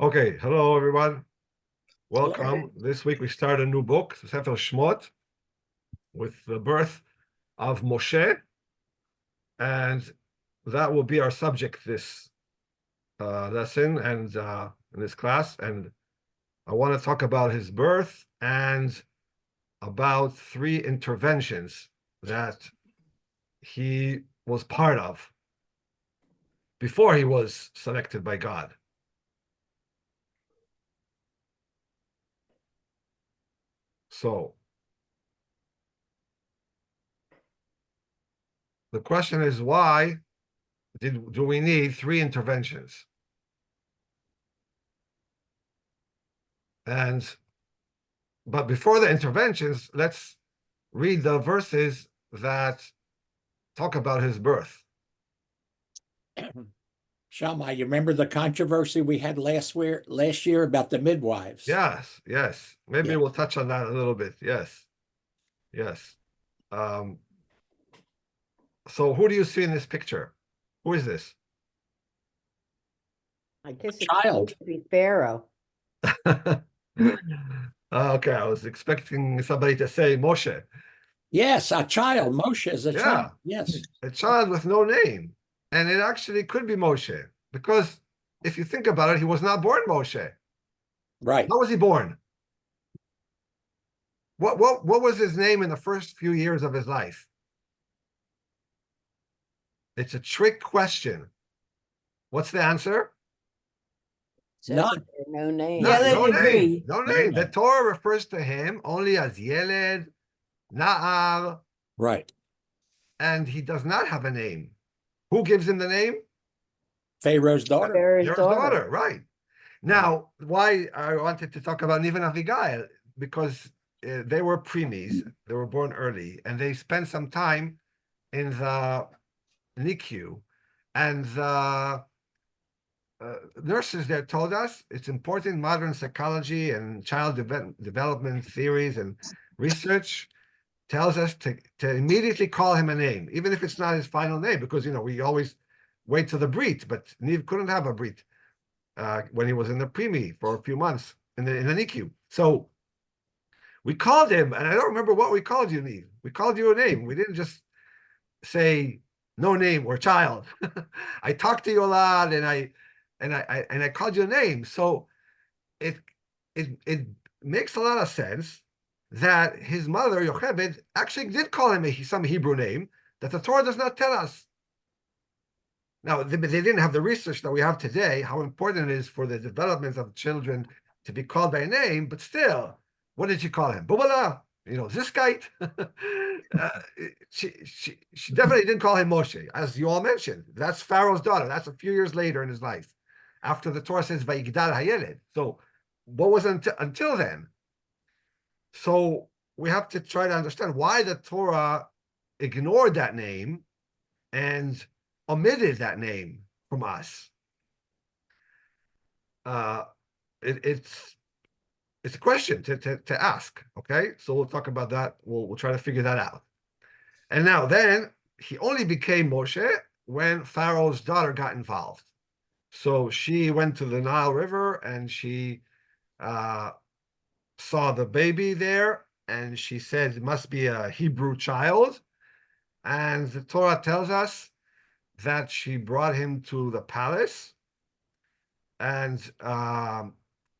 Okay, hello everyone. Welcome. Hello. This week we start a new book, Sefer Shmot, with the birth of Moshe, and that will be our subject this lesson and in this class. And I want to talk about his birth and about 3 interventions that he was part of before he was selected by God. So the question is, why do we need 3 interventions? But before the interventions, let's read the verses that talk about his birth. Shammai, you remember the controversy we had last year about the midwives? Yes. Maybe Yeah. we'll touch on that a little bit. Yes. So who do you see in this picture? Who is this? I guess it's Child. supposed to be Pharaoh. Okay, I was expecting somebody to say Moshe. Yes, a child. Moshe is a Yeah. child. Yes. A child with no name. And it actually could be Moshe, because if you think about it, he was not born Moshe. Right. How was he born? What was his name in the first few years of his life? It's a trick question. What's the answer? Says None. that there no name. No, Yeled no name. Ivri. No No name. The name. Torah refers to him only as Yeled, Na'ar, Right. and he does not have a name. Who gives him the name? Pharaoh's daughter. Pharaoh's Pharaoh's daughter. daughter, right. Now, why I wanted to talk about Niven Avigail, because they were preemies, they were born early, and they spent some time in the NICU, and the nurses there told us it's important. Modern psychology and child development theories and research tells us to immediately call him a name, even if it's not his final name, because we always wait till the brit, but Niv couldn't have a brit when he was in the preemie for a few months in the NICU. So we called him, and I don't remember what we called you, Niv. We called you a name. We didn't just say no name or child. I talked to you a lot, and I called you a name. So it makes a lot of sense that his mother Yocheved actually did call him some Hebrew name that the Torah does not tell us. Now they didn't have the research that we have today, how important it is for the development of children to be called by a name, but still, what did you call him? Bubala, Ziskite. She definitely didn't call him Moshe, as you all mentioned. That's Pharaoh's daughter. That's a few years later in his life, after the Torah says Vayigdal Hayeled. So what was until then? So we have to try to understand why the Torah ignored that name and omitted that name from us. It's a question to ask. Okay, so we'll talk about that. We'll try to figure that out. And now then he only became Moshe when Pharaoh's daughter got involved. So she went to the Nile River and she saw the baby there, and she said it must be a Hebrew child. And the Torah tells us that she brought him to the palace, and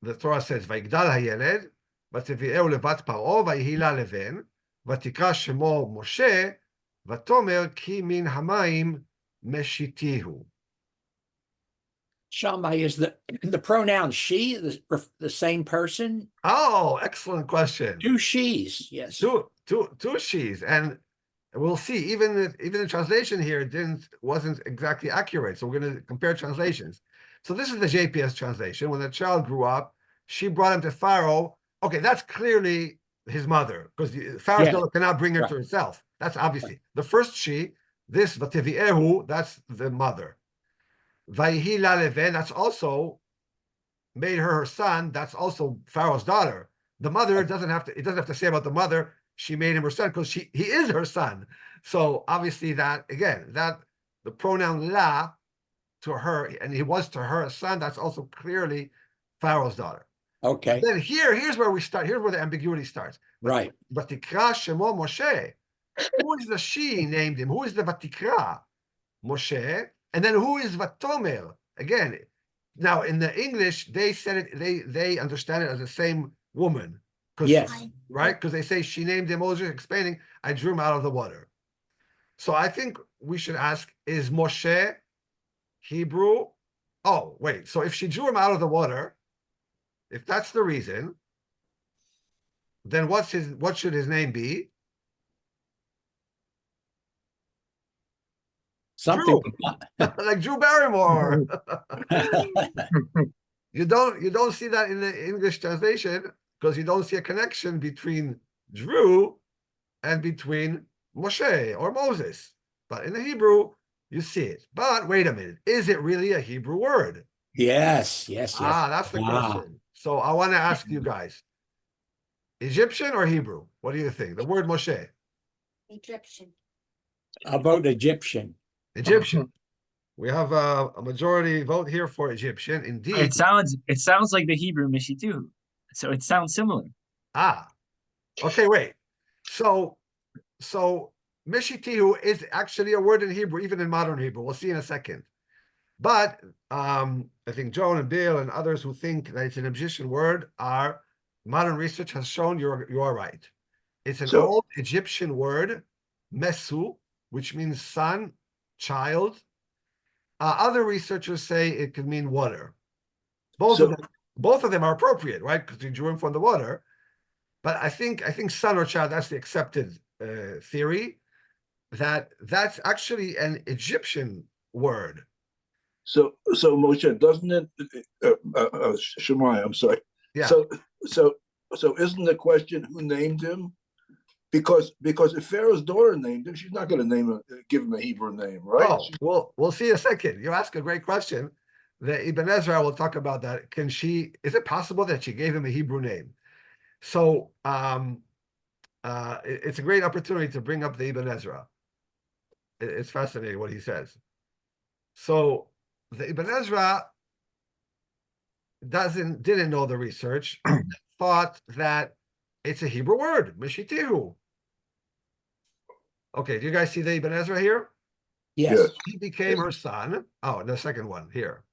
the Torah says, "Vayigdal hayeled, v'tevi'eu levat paro, vayhi la leven, v'tikra shemo Moshe, v'tomer ki min hamayim meshitihu." Shammai, is the pronoun she the same person? Oh, excellent question. Two she's, yes. Two she's, and we'll see. Even the translation here wasn't exactly accurate. So we're going to compare translations. So this is the JPS translation. When the child grew up, she brought him to Pharaoh. Okay, that's clearly his mother, because Pharaoh's daughter cannot bring her to herself. That's obviously the first she. This Vativi'ehu, that's the mother. Vayhi la leven, that's also made her son. That's also Pharaoh's daughter. The mother doesn't have to. It doesn't have to say about the mother. She made him her son because he is her son. So obviously that the pronoun la to her, and he was to her a son. That's also clearly Pharaoh's daughter. Okay, Then here's where we start. Here's where the ambiguity starts. right. Vatikra Shemo Moshe. Who is the she named him? Who is the Vatikra? Moshe. And then who is Vatomer? Again, now in the English, they said it, they understand it as the same woman. Yes. Right? Because they say she named him Moses, explaining, I drew him out of the water. So I think we should ask, is Moshe Hebrew? Oh, wait. So if she drew him out of the water, if that's the reason, then what should his name be? Something. Like Drew Barrymore. You don't see that in the English translation because you don't see a connection between Drew and between Moshe or Moses. But in the Hebrew, you see it. But wait a minute, is it really a Hebrew word? Yes, yes, yes. That's the question. So I want to ask you guys, Egyptian or Hebrew? What do you think? The word Moshe. Egyptian. How about Egyptian? Egyptian. We have a majority vote here for Egyptian. Indeed. It sounds like the Hebrew Mishi too. So it sounds similar. Okay, wait. So Mishitihu is actually a word in Hebrew, even in modern Hebrew. We'll see in a second. But I think Joan and Bill and others who think that it's an Egyptian word are modern research has shown you are right. It's an old Egyptian word, mesu, which means son, child. Other researchers say it could mean water. Both of them are appropriate, right? Because you drew him from the water. But I think son or child, that's the accepted theory, that's actually an Egyptian word. So Moshe, doesn't it? Shemai, I'm sorry. Yeah. So isn't the question who named him? Because if Pharaoh's daughter named him, she's not going to give him a Hebrew name, right? Oh, well, we'll see in a second. You ask a great question. The Ibn Ezra will talk about that. Is it possible that she gave him a Hebrew name? So it's a great opportunity to bring up the Ibn Ezra. It's fascinating what he says. So the Ibn Ezra didn't know the research, thought that it's a Hebrew word, Mishitihu. Okay, do you guys see the Ibn Ezra here? Yes. He became her son. Oh, the second one here.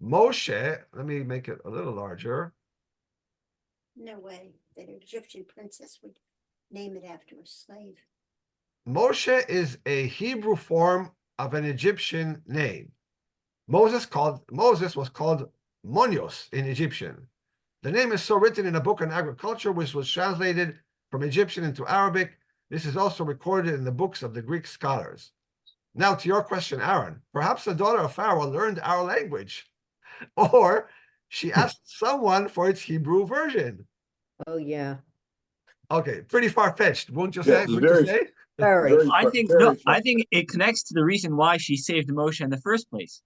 Moshe, let me make it a little larger. No way that an Egyptian princess would name it after a slave. Moshe is a Hebrew form of an Egyptian name. Moses was called Monios in Egyptian. The name is so written in a book on agriculture, which was translated from Egyptian into Arabic. This is also recorded in the books of the Greek scholars. Now, to your question, Aaron, perhaps the daughter of Pharaoh learned our language, or she asked someone for its Hebrew version. Oh, yeah. Okay, pretty far-fetched, won't you Yeah, say? Very. I think it connects to the reason why she saved Moshe in the first place.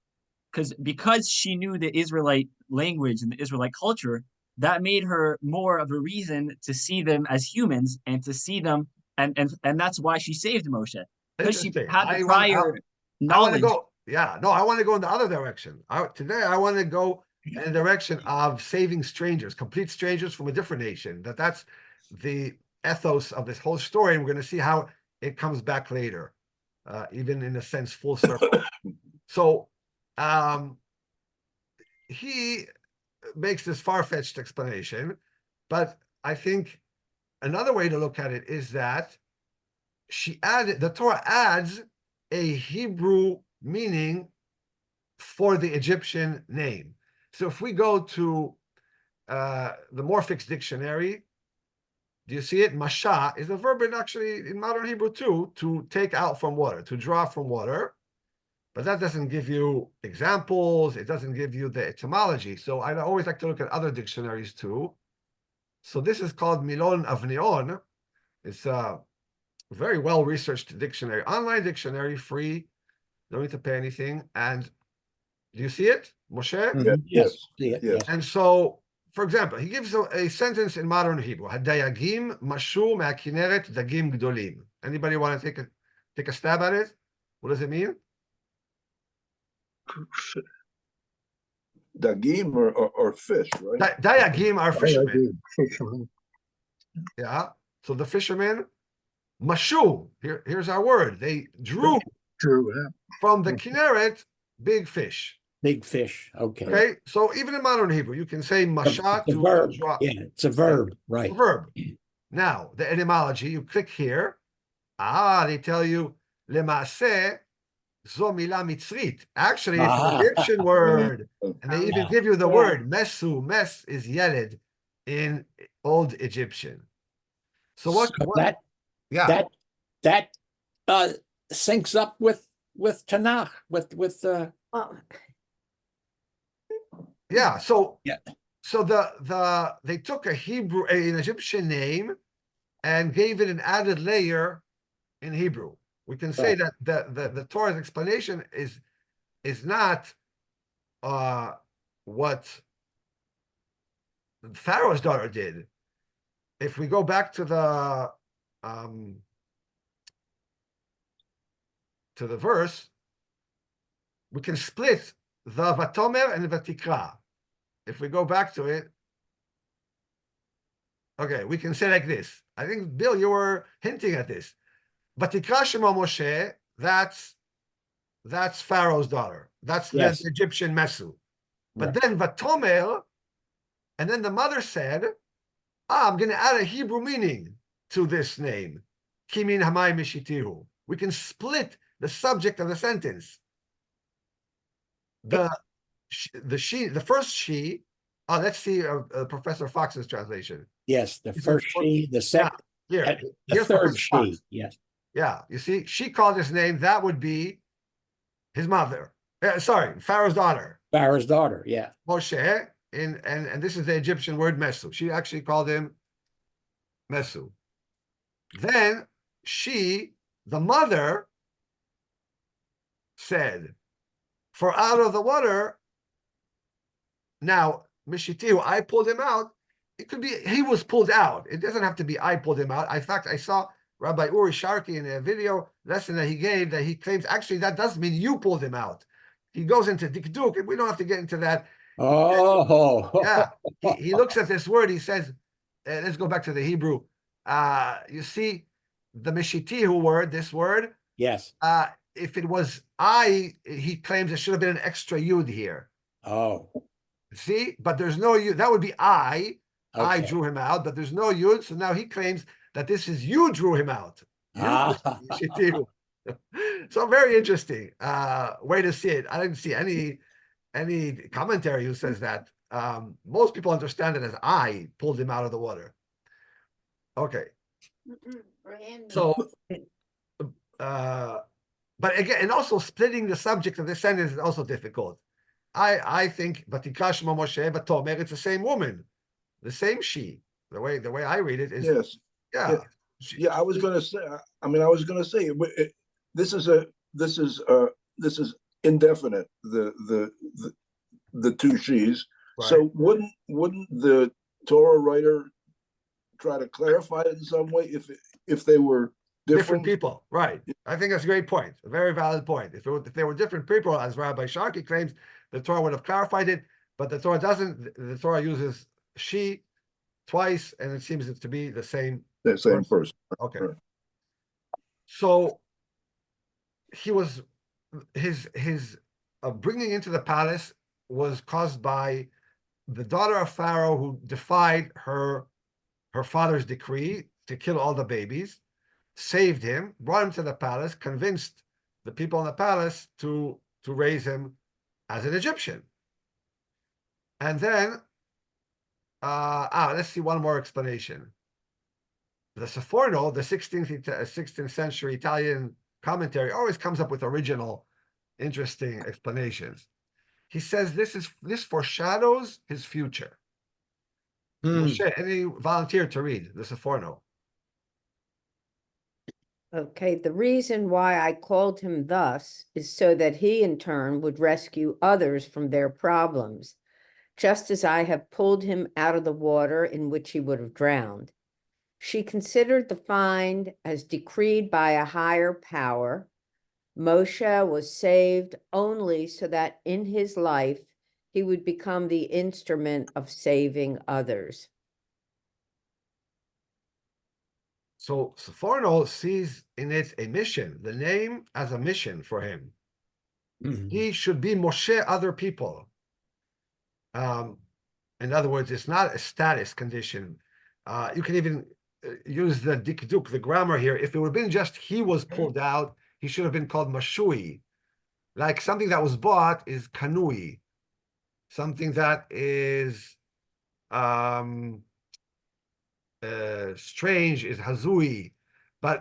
Because she knew the Israelite language and the Israelite culture, that made her more of a reason to see them as humans and to see them, and that's why she saved Moshe. Because she had the prior knowledge. I want to go in the other direction. Today, I want to go in the direction of saving strangers, complete strangers from a different nation. That's the ethos of this whole story. And we're going to see how it comes back later, even in a sense, full circle. So he makes this far-fetched explanation, but I think another way to look at it is that the Torah adds a Hebrew meaning for the Egyptian name. So if we go to the Morphix dictionary, do you see it? Masha is a verb in modern Hebrew too, to take out from water, to draw from water. But that doesn't give you examples. It doesn't give you the etymology. So I always like to look at other dictionaries too. So this is called Milon Avneon. It's a very well-researched dictionary, online dictionary, free. Don't need to pay anything. And do you see it, Moshe? Yes. And so, for example, he gives a sentence in modern Hebrew. Hadayagim mashu me'akineret dagim gdolim. Anybody want to take a stab at it? What does it mean? Dagim or fish, right? Dayagim are I fishermen. agree. Fisherman. Yeah. So the fishermen, mashu, here's our word. They drew True, yeah. from the Kinneret big fish. Big fish, okay. Okay. So even in modern Hebrew, you can say masha It's a to verb, draw. yeah, it's a verb, It's right. a verb. Now, the etymology, you click here. They tell you, lemase, zo mila mitzrit. Actually, it's an Egyptian word. And they even give you the Yeah. word, mesu. Mes is yeled in Old Egyptian. So what yeah. That syncs up with Tanakh, with Oh, Yeah. So Yeah. so they took an Egyptian name and gave it an added layer in Hebrew. We can say Right. that the Torah's explanation is not what Pharaoh's daughter did. If we go back to the verse, we can split the Vatomer and the Vatikra. If we go back to it, okay, we can say like this. I think, Bill, you were hinting at this. Vatikra Shema Moshe, that's Pharaoh's daughter. That's Yes. the Egyptian Mesu. But Right. then Vatomer, and then the mother said, I'm going to add a Hebrew meaning to this name. Kimin Hamay Mishitihu. We can split the subject of the sentence. The first she, let's see Professor Fox's translation. Yes, the He says, first she, the second, Here, the here's third Professor she, Fox. yes. Yeah, you see, she called his name, that would be his mother. Sorry, Pharaoh's daughter. Pharaoh's daughter, yeah. Moshe, and this is the Egyptian word Mesu. She actually called him Mesu. Then she, the mother, said, for out of the water, now, Mishitihu, I pulled him out. It could be he was pulled out. It doesn't have to be I pulled him out. In fact, I saw Rabbi Uri Sharkey in a video lesson that he gave that he claims, actually, that does mean you pulled him out. He goes into Dikduk, and we don't have to get into that. Oh, Yeah, he looks at this word, he says, let's go back to the Hebrew. You see, the Mishitihu word, this word, yes. if it was I, he claims there should have been an extra yud here. Oh, See, but there's no yud. That would be I. I okay. drew him out, but there's no yud. So now he claims that this is you drew him out. You. So very interesting way to see it. I didn't see any commentary who says that. Most people understand it as I pulled him out of the water. Okay, so but again, and also splitting the subject of the sentence is also difficult. I think Vatikash Moshe Vatomer, it's the same woman, the same she. The way I read it is Yes. yeah. Yeah, I was gonna say. I mean, I was gonna say this is indefinite. The two she's. Right. So wouldn't the Torah writer try to clarify it in some way if they were different people, right? I think that's a great point, a very valid point. If they were different people, as Rabbi Sharkey claims, the Torah would have clarified it, but the Torah doesn't. The Torah uses she twice, and it seems to be the same person. Okay. Right. So he was his bringing into the palace was caused by the daughter of Pharaoh who defied her father's decree to kill all the babies, saved him, brought him to the palace, convinced the people in the palace to raise him as an Egyptian. And then let's see one more explanation. The Sorno, the 16th century Italian commentary, always comes up with original, interesting explanations. He says this foreshadows his future. Moshe, any volunteer to read the Sorno? okay. The reason why I called him thus is so that he in turn would rescue others from their problems, just as I have pulled him out of the water in which he would have drowned. She considered the find as decreed by a higher power. Moshe was saved only so that in his life he would become the instrument of saving others. So Sorno sees in it a mission, the name as a mission for him. Mhm. He should be Moshe other people. In other words, it's not a status condition. You can even use the dikduk, the grammar here. If it would have been just he was pulled out, he should have been called mashui. Like something that was bought is kanui. Something that is strange is hazui. But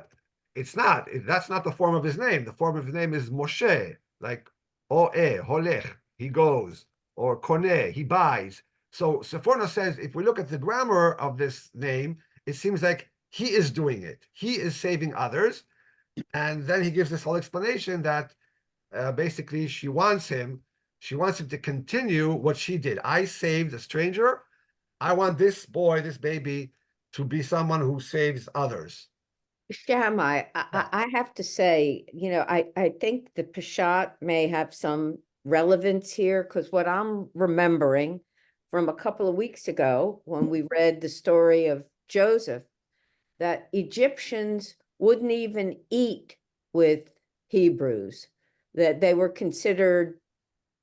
it's not. That's not the form of his name. The form of his name is Moshe, like Oe, Holech, he goes, or Koneh, he buys. So Sorno says, if we look at the grammar of this name, it seems like he is doing it. He is saving others. And then he gives this whole explanation that basically she wants him to continue what she did. I saved a stranger. I want this boy, this baby, to be someone who saves others. Shammai, I have to say, I think the Peshat may have some relevance here, because what I'm remembering from a couple of weeks ago, when we read the story of Joseph, that Egyptians wouldn't even eat with Hebrews, that they were considered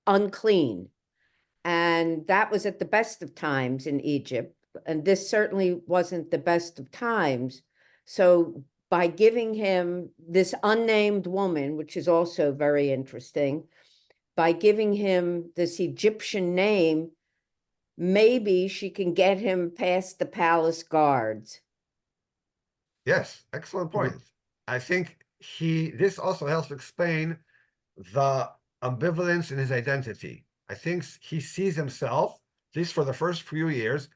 unclean. And that was at the best of times in Egypt. And this certainly wasn't the best of times. So by giving him this unnamed woman, which is also very interesting, by giving him this Egyptian name, maybe she can get him past the palace guards. Yes, excellent point. I think this also helps explain the ambivalence in his identity. I think he sees himself, at least for the first few years,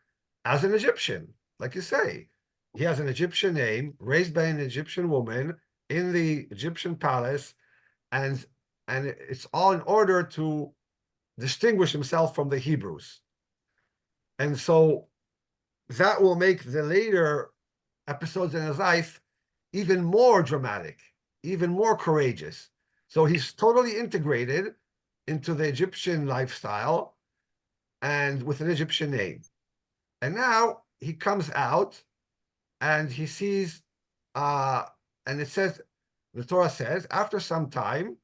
as an Egyptian. Like you say, he has an Egyptian name, raised by an Egyptian woman in the Egyptian palace, and it's all in order to distinguish himself from the Hebrews. And so that will make the later episodes in his life even more dramatic, even more courageous. So he's totally integrated into the Egyptian lifestyle and with an Egyptian name. And now he comes out and he sees, and it says, the Torah says, after some time,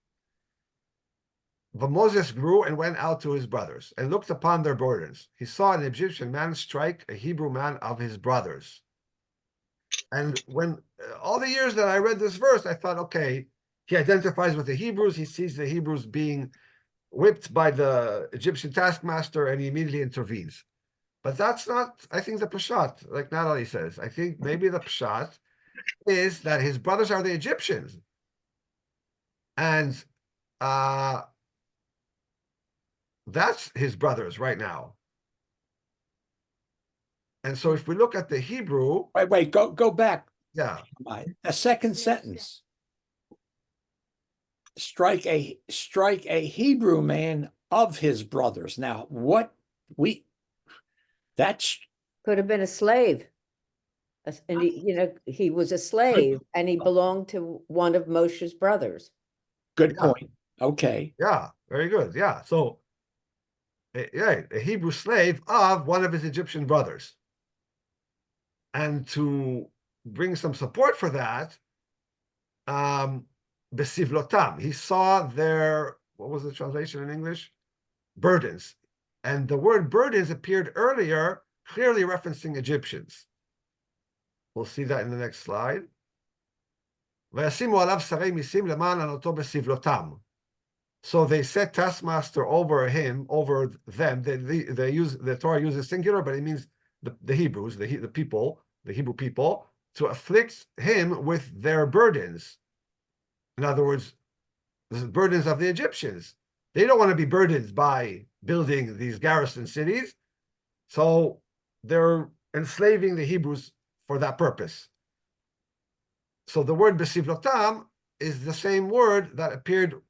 Moses grew and went out to his brothers and looked upon their burdens. He saw an Egyptian man strike a Hebrew man of his brothers. And when all the years that I read this verse, I thought, okay, he identifies with the Hebrews. He sees the Hebrews being whipped by the Egyptian taskmaster, and he immediately intervenes. But that's not, I think, the Peshat, like Natalie says. I think maybe the Peshat is that his brothers are the Egyptians. And that's his brothers right now. And so if we look at the Hebrew, Wait, go back. yeah, A second sentence. Strike a Hebrew man of his brothers. Now, that's Could have been a slave. And he was a slave and he belonged to one of Moshe's brothers. good Yeah. point. Okay. yeah, very good. Yeah. So, a Hebrew slave of one of his Egyptian brothers. And to bring some support for that, besivlotam, he saw their, what was the translation in English? Burdens. And the word burdens appeared earlier, clearly referencing Egyptians. We'll see that in the next slide. וישימו עליו שרי מיסים למען ענותו בסבלותם. So they set taskmaster over him, over them. The Torah uses singular, but it means the Hebrews, the people, the Hebrew people, to afflict him with their burdens. In other words, the burdens of the Egyptians. They don't want to be burdened by building these garrison cities, so they're enslaving the Hebrews for that purpose. So the word besivlotam is the same word that appeared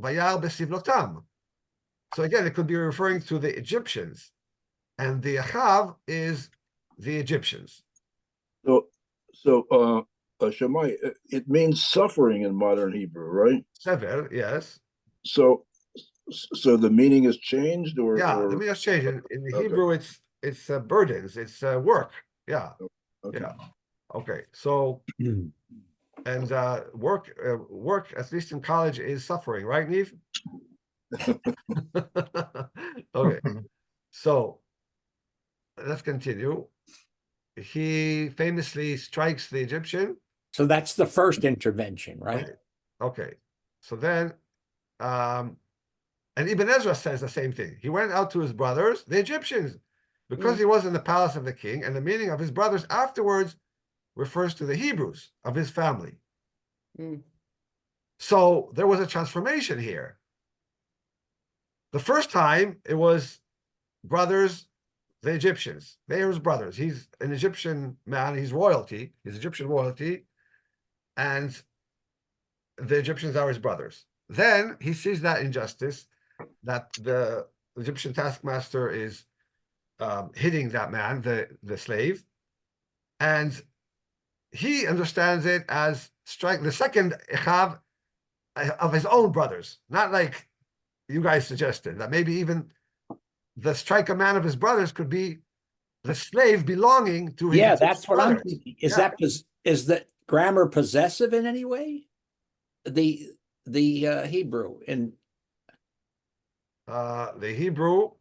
Vayal besivlotam. So again, it could be referring to the Egyptians, and the Achav is the Egyptians. So Shammai, it means suffering in modern Hebrew, right? Sever, yes. So So the meaning has changed, or Yeah, or the meaning has changed. In the okay. Hebrew, it's burdens, it's work. Yeah, okay. yeah. Okay, so and work, at least in college, is suffering, right, Neve? Okay, so let's continue. He famously strikes the Egyptian. So that's the first intervention, right? Okay, okay. So then, and Ibn Ezra says the same thing. He went out to his brothers, the Egyptians, because he was in the palace of the king, and the meaning of his brothers afterwards refers to the Hebrews of his family. Mm. So there was a transformation here. The first time it was brothers, the Egyptians. They are his brothers. He's an Egyptian man. He's royalty. He's Egyptian royalty. And the Egyptians are his brothers. Then he sees that injustice, that the Egyptian taskmaster is hitting that man, the slave. And he understands it as strike the second Echav of his own brothers, not like you guys suggested, that maybe even the strike a man of his brothers could be the slave belonging to his Yeah, Egyptian that's what I'm brothers. thinking. Is Yeah. is the grammar possessive in any way? The Hebrew and The Hebrew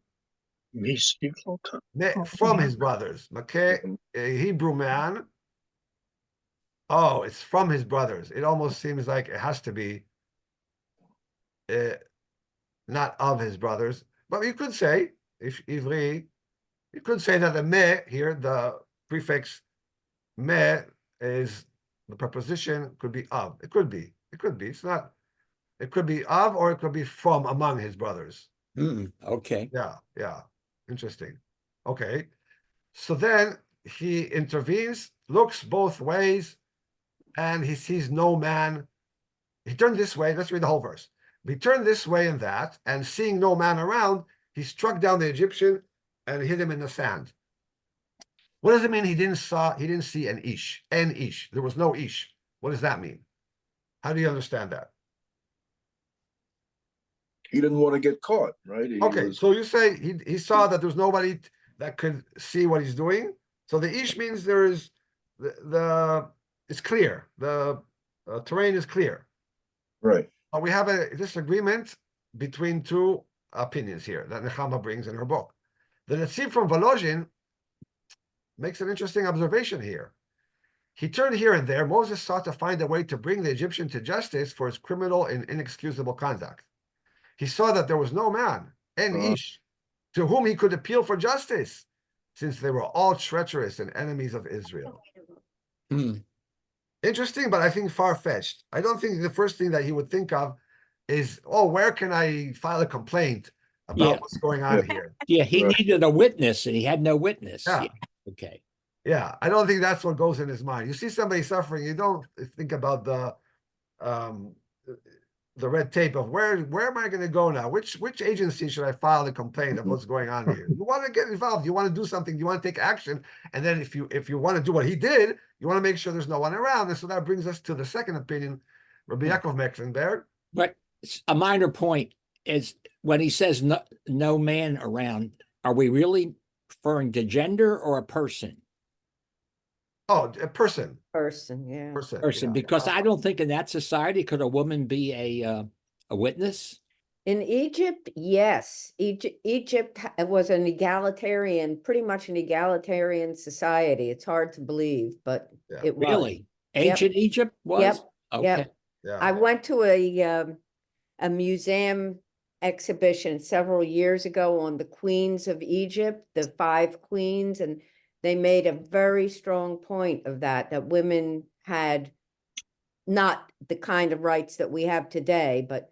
from his brothers. Okay, a Hebrew man. Oh, it's from his brothers. It almost seems like it has to be not of his brothers. But you could say, if Ivri, you could say that the me here, the prefix me is the preposition could be of. It could be. It could be. It's not. It could be of, or it could be from among his brothers. okay. Yeah, yeah. Interesting. Okay. So then he intervenes, looks both ways, and he sees no man. He turned this way. Let's read the whole verse. He turned this way and that, and seeing no man around, he struck down the Egyptian and hit him in the sand. What does it mean? He didn't see an ish. An ish. There was no ish. What does that mean? How do you understand that? He didn't want to get caught, right? Okay, so you say he saw that there's nobody that could see what he's doing. So the ish means there is the it's clear. The terrain is clear. Right. But we have a disagreement between two opinions here that Nechama brings in her book. The Netziv from Volozhin makes an interesting observation here. He turned here and there. Moses sought to find a way to bring the Egyptian to justice for his criminal and inexcusable conduct. He saw that there was no man, ish, to whom he could appeal for justice, since they were all treacherous and enemies of Israel. Interesting, but I think far-fetched. I don't think the first thing that he would think of is, oh, where can I file a complaint about what's going on here? Yeah, he needed a witness and he had no witness. Yeah. Okay. Yeah, I don't think that's what goes in his mind. You see somebody suffering, you don't think about the red tape of where am I going to go now? Which agency should I file the complaint of what's going on here? You want to get involved. You want to do something. You want to take action. And then if you want to do what he did, you want to make sure there's no one around. And so that brings us to the second opinion, Rabbi Yaakov Mecklenberg. But a minor point is when he says no man around, are we really referring to gender or a person? Oh, a person. Person, yeah. Person, Yeah. because I don't think in that society could a woman be a witness. In Egypt, yes. Egypt was an egalitarian, pretty much an egalitarian society. It's hard to believe, but Yeah. it was. Really? Ancient Egypt was? Yep. Okay. Yep. Yeah. I went to a museum exhibition several years ago on the queens of Egypt, the 5 queens, and they made a very strong point of that women had not the kind of rights that we have today, but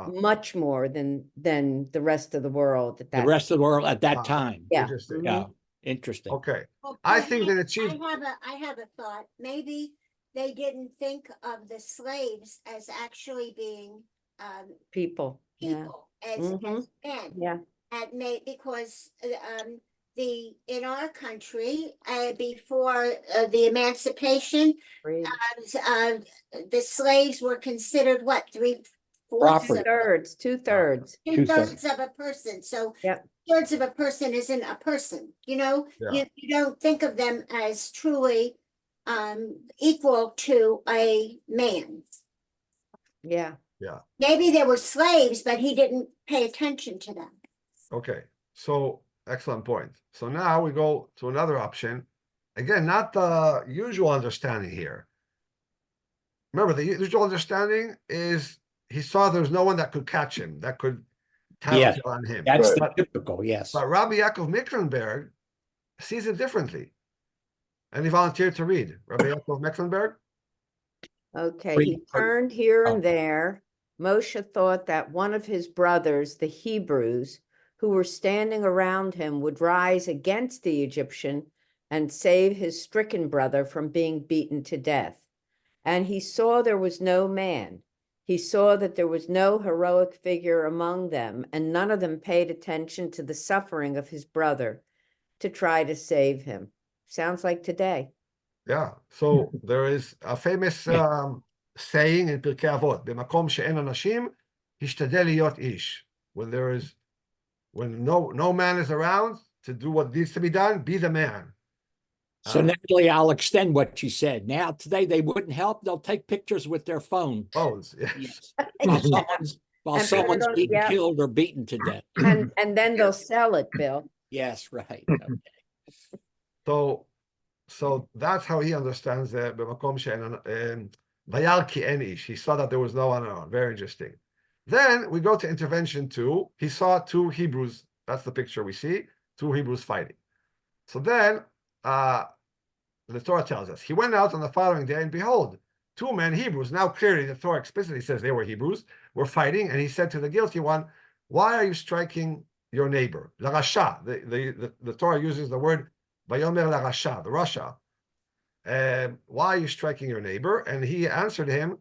much more than the rest of the world at that. The rest of the world at that time. Yeah. Interesting. Yeah. Interesting. Okay. Well, I think that achieved. I have a thought. Maybe they didn't think of the slaves as actually being People. Yeah. people, as Mhm. men. Yeah. Because in our country before the emancipation, Free. the slaves were considered what, Property. Two-thirds, two-thirds. Two-thirds of a person, so. Yep. Thirds of a person isn't a person, Yeah. you don't think of them as truly equal to a man. Yeah. Maybe they were slaves, but he didn't pay attention to them. Okay, so excellent point. So now we go to another option. Again, not the usual understanding here. Remember, the usual understanding is he saw there's no one that could catch him, that could Yes. tattletale on him. That's the But, typical, yes. but Rabbi Yaakov Mecklenberg sees it differently. And he volunteered to read. Rabbi Yaakov Mecklenberg? Okay, Wait, he turned here oh. and there. Moshe thought that one of his brothers, the Hebrews, who were standing around him, would rise against the Egyptian and save his stricken brother from being beaten to death. And he saw there was no man. He saw that there was no heroic figure among them, and none of them paid attention to the suffering of his brother to try to save him. Sounds like today. Yeah, so there is a famous saying in Pirkei Avot, "B'makom she'en anashim, hishtadel liyot ish." When no man is around to do what needs to be done, be the man. So Natalie, I'll extend what you said. Now, today they wouldn't help. They'll take pictures with their phone. Phones, yes. Yes. While someone's And put it someone's on- being yeah. killed or beaten to death. And then they'll sell it, Bill. Yes, right. Okay. So that's how he understands the b'makom she'en vayal ki en ish. He saw that there was no one around. Very interesting. Then we go to intervention 2. He saw 2 Hebrews. That's the picture we see. 2 Hebrews fighting. So then the Torah tells us, he went out on the following day, and behold, 2 men, Hebrews. Now clearly the Torah explicitly says they were Hebrews, were fighting, and he said to the guilty one, why are you striking your neighbor? La Rasha. The Torah uses the word Vayomer la Rasha, the Rasha. Why are you striking your neighbor? And he answered him,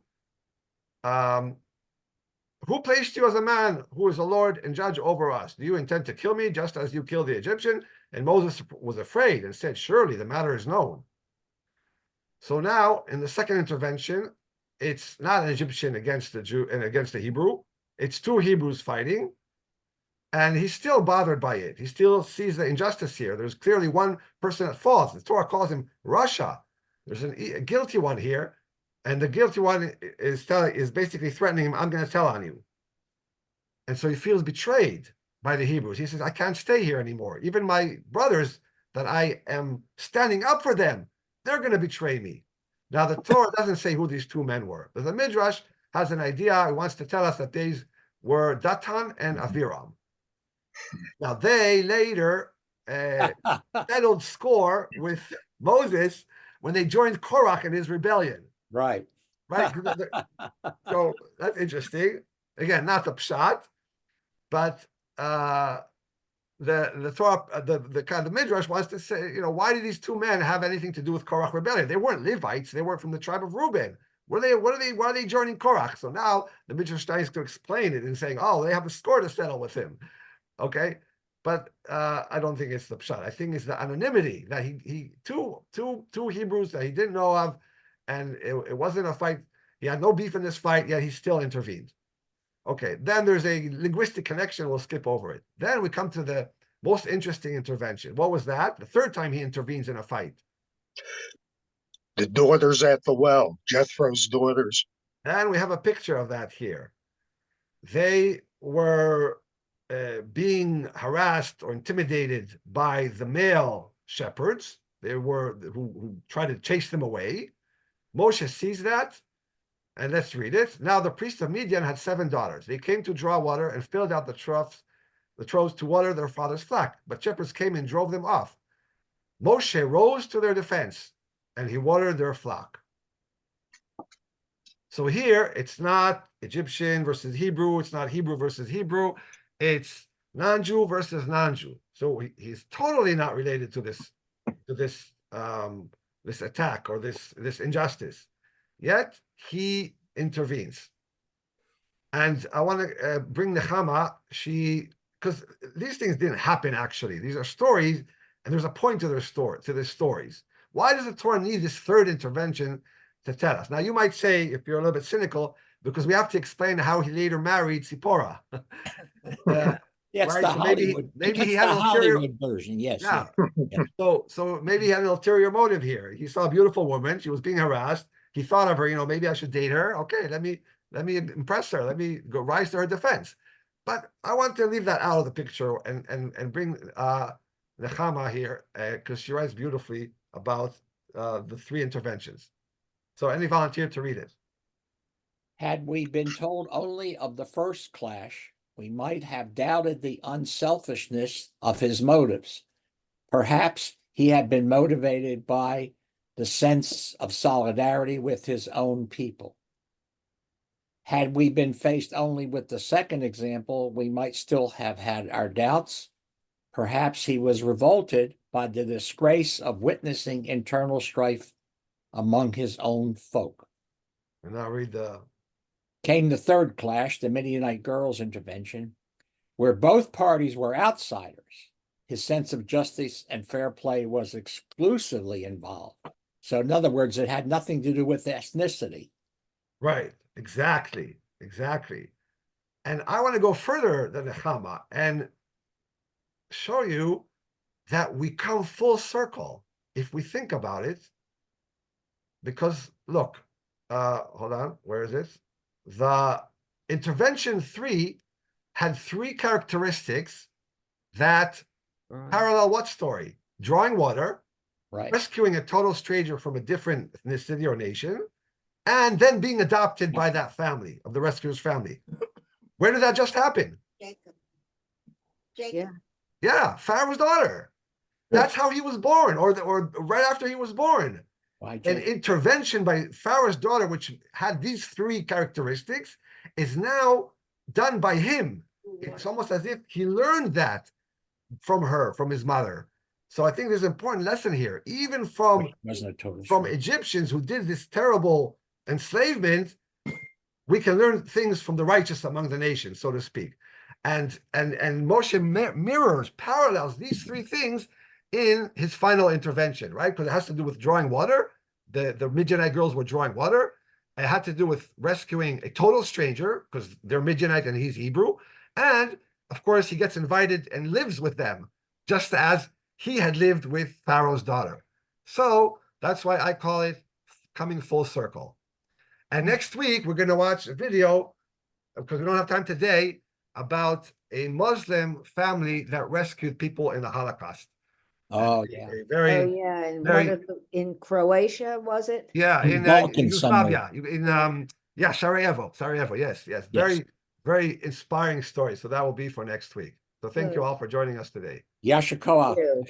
who placed you as a man who is a Lord and judge over us? Do you intend to kill me just as you killed the Egyptian? And Moses was afraid and said, surely the matter is known. So now in the second intervention, it's not an Egyptian against the Jew and against the Hebrew. It's 2 Hebrews fighting. And he's still bothered by it. He still sees the injustice here. There's clearly one person at fault. The Torah calls him Rasha. There's a guilty one here. And the guilty one is basically threatening him, I'm going to tell on you. And so he feels betrayed by the Hebrews. He says, I can't stay here anymore. Even my brothers that I am standing up for them, they're going to betray me. Now, the Torah doesn't say who these 2 men were. But the Midrash has an idea. He wants to tell us that these were Datan and Aviram. Now, they later settled score with Moses when they joined Korach in his rebellion. Right. Right? So that's interesting. Again, not the pshat, but the Torah, the kind of Midrash wants to say, why did these 2 men have anything to do with Korach rebellion? They weren't Levites. They weren't from the tribe of Reuben. Why are they joining Korach? So now the Midrash tries to explain it and saying, oh, they have a score to settle with him. Okay, but I don't think it's the pshat. I think it's the anonymity that he two Hebrews that he didn't know of, and it wasn't a fight. He had no beef in this fight, yet he still intervened. Okay, then there's a linguistic connection. We'll skip over it. Then we come to the most interesting intervention. What was that? The 3rd time he intervenes in a fight. The daughters at the well, Jethro's daughters. And we have a picture of that here. They were being harassed or intimidated by the male shepherds. They were who tried to chase them away. Moshe sees that, and let's read it. Now the priest of Midian had 7 daughters. They came to draw water and filled out the troughs to water their father's flock. But shepherds came and drove them off. Moshe rose to their defense, and he watered their flock. So here, it's not Egyptian versus Hebrew. It's not Hebrew versus Hebrew. It's non-Jew versus non-Jew. So he's totally not related to this attack or this injustice. Yet he intervenes. And I want to bring Nechama. Because these things didn't happen actually. These are stories, and there's a point to their stories. Why does the Torah need this 3rd intervention to tell us? Now you might say, if you're a little bit cynical, because we have to explain how he later married Zipporah. That's Right, the so maybe Hollywood. maybe That's he had the an ulterior. Hollywood version. Yes. Yeah. Yeah. So maybe he had an ulterior motive here. He saw a beautiful woman. She was being harassed. He thought of her, maybe I should date her. Okay, let me impress her. Let me go rise to her defense. But I want to leave that out of the picture and bring Nechama here because she writes beautifully about the three interventions. So any volunteer to read it? Had we been told only of the first clash, we might have doubted the unselfishness of his motives. Perhaps he had been motivated by the sense of solidarity with his own people. Had we been faced only with the second example, we might still have had our doubts. Perhaps he was revolted by the disgrace of witnessing internal strife among his own folk. And I'll read the. Came the third clash, the Midianite girls' intervention, where both parties were outsiders. His sense of justice and fair play was exclusively involved. So, in other words, it had nothing to do with ethnicity. Right, exactly. And I want to go further than Nechama and show you that we come full circle if we think about it. Because look, hold on, where is it? The intervention 3 had 3 characteristics that parallel what story? Drawing water, Right. rescuing a total stranger from a different ethnicity or nation, and then being adopted by that family, of the rescuer's family. Where did that just happen? Jacob. Yeah, Pharaoh's daughter. That's how he was born, or right after he was born. An intervention by Pharaoh's daughter, which had these 3 characteristics, is now done by him. It's almost as if he learned that from her, from his mother. So I think there's an important lesson here. Even from Egyptians who did this terrible enslavement, we can learn things from the righteous among the nations, so to speak. And Moshe mirrors, parallels these 3 things in his final intervention, right? Because it has to do with drawing water. The Midianite girls were drawing water. It had to do with rescuing a total stranger because they're Midianite and he's Hebrew. And of course, he gets invited and lives with them, just as he had lived with Pharaoh's daughter. So that's why I call it coming full circle. And next week, we're going to watch a video, because we don't have time today, about a Muslim family that rescued people in the Holocaust. Oh, yeah. And in Croatia, was it? Yeah, in Yugoslavia, Sarajevo, yes. Very, very inspiring story. So that will be for next week. So thank you all for joining us today. Yasha Koach. Good.